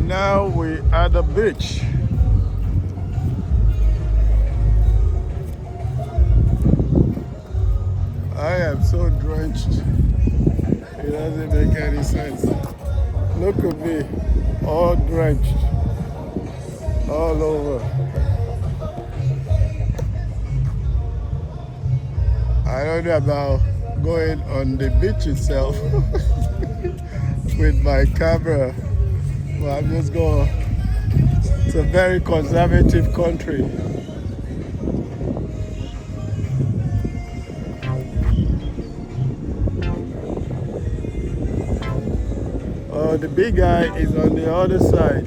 And now we at the beach. I am so drenched. It doesn't make any sense. Look at me, all drenched, all over. I don't know about going on the beach itself with my camera. Well, I'm just going. It's a very conservative country. Oh, the big guy is on the other side.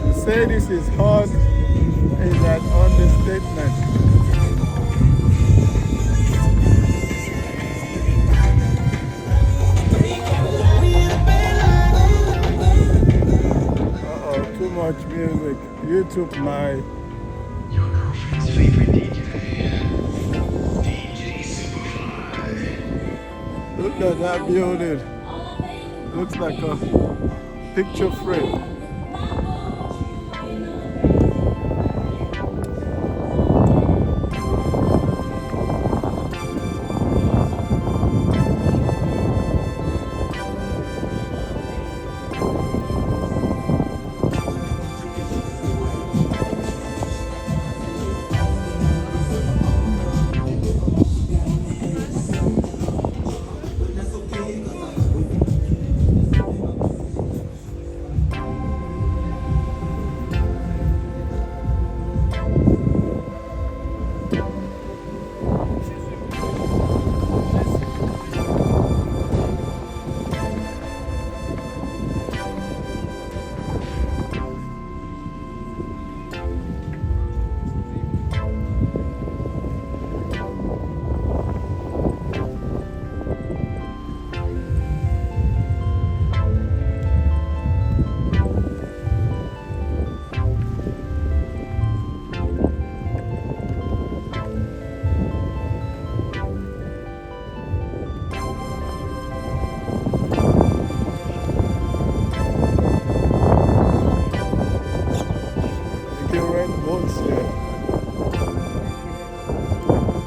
To say this is hot is an understatement. Too much music. You took my your girlfriend's favorite DJ. Look at that building. Looks like a picture frame.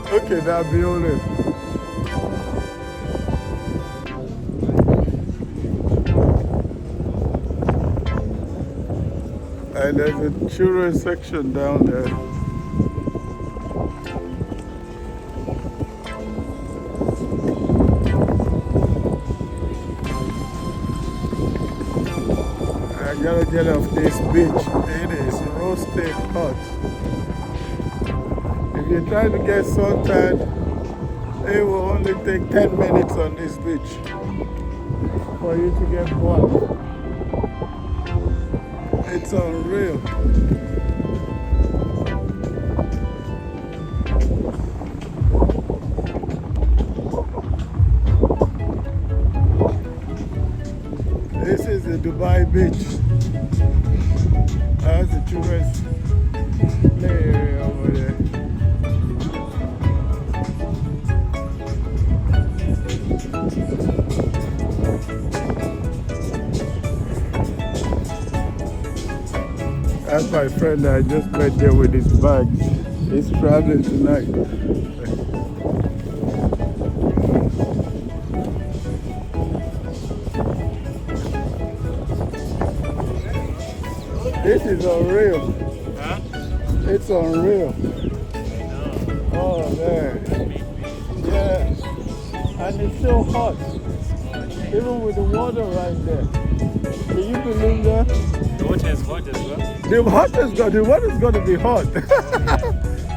Look at that building. And there's a children's section down there. I gotta get off this beach. It is roasting hot. If you're trying to get suntan, it will only take 10 minutes on this beach for you to get warm. It's unreal. This is the Dubai beach. That's the tourist play area over there. That's my friend that I just met there with his bag. He's traveling tonight. This is unreal. Huh? It's unreal. Oh man. Yeah. And it's so hot. Even with the water right there. Can you believe that? The water is hot as well. The water's got to be hot.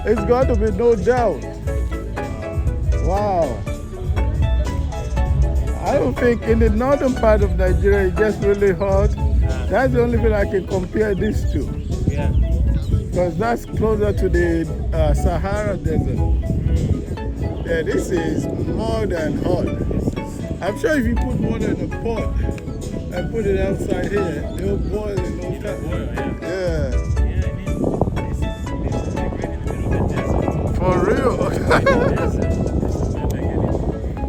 It's got to be, no doubt. Wow. I don't think in the northern part of Nigeria it gets really hot. That's the only thing I can compare this to. Yeah. Because that's closer to the Sahara Desert. Yeah, this is more than hot. I'm sure if you put water in a pot and put it outside here, it'll boil in no time. Yeah. For real.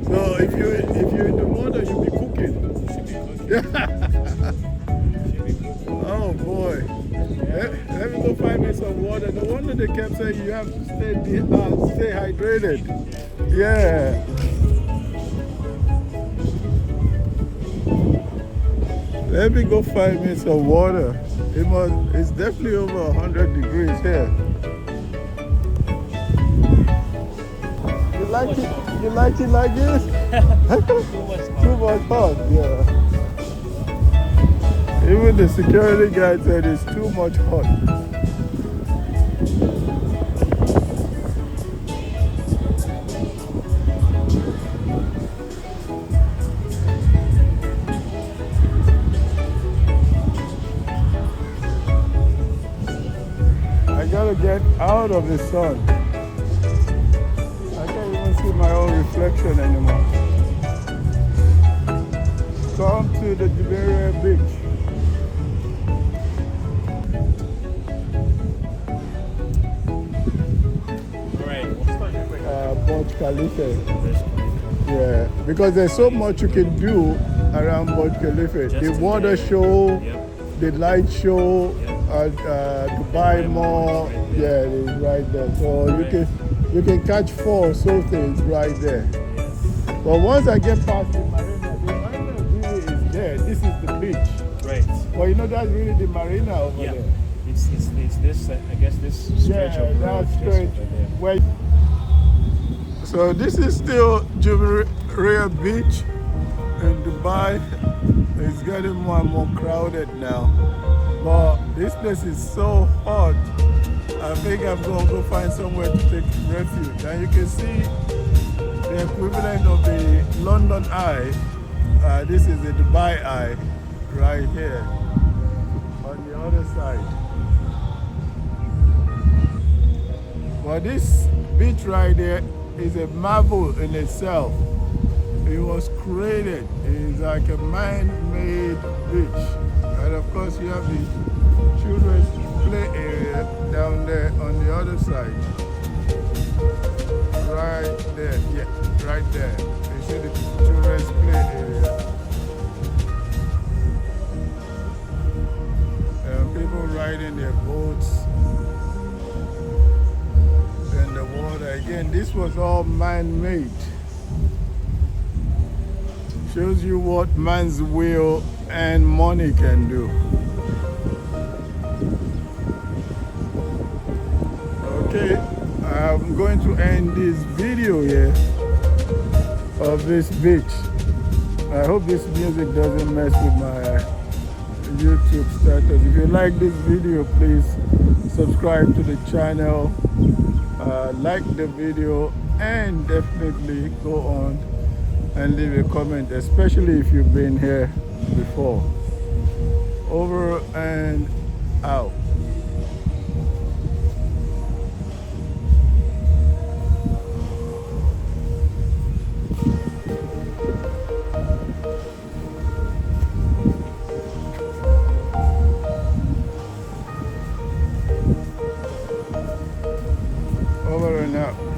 So if you Oh boy. Let me go find me some water. No wonder they kept saying you have to stay hydrated. Yeah. Let me go find me some water. It's definitely over 100 degrees here. You like it like this? Too much hot, yeah. Even the security guy said it's too much hot. I gotta get out of the sun. I can't even see my own reflection anymore. Come to the Jumeirah Beach. Burj Khalifa. Yeah, because there's so much you can do around Burj Khalifa. The water show, the light show, Dubai Mall. Yeah, it's right there. So you can catch 4 or so things right there. But once I get past the marina really is there. This is the beach. Right. Well, you know that's really the marina over there. It's this, I guess this stretch of road. That stretch where. So this is still Jumeirah Beach in Dubai. It's getting more and more crowded now. But this place is so hot. I think I'm going to go find somewhere to take refuge. And you can see the equivalent of the London Eye. This is the Dubai Eye right here on the other side. But this beach right there is a marvel in itself. It was created. It's like a man-made beach. And of course you have the children's play area down there on the other side. Right there, yeah, right there. You see the children's play area. People riding their boats in the water. Again, this was all man-made. Shows you what man's will and money can do. Okay, I'm going to end this video here of this beach. I hope this music doesn't mess with my YouTube status. If you like this video, please subscribe to the channel, like the video, and definitely go on and leave a comment, especially if you've been here before. Over and out. Over and out.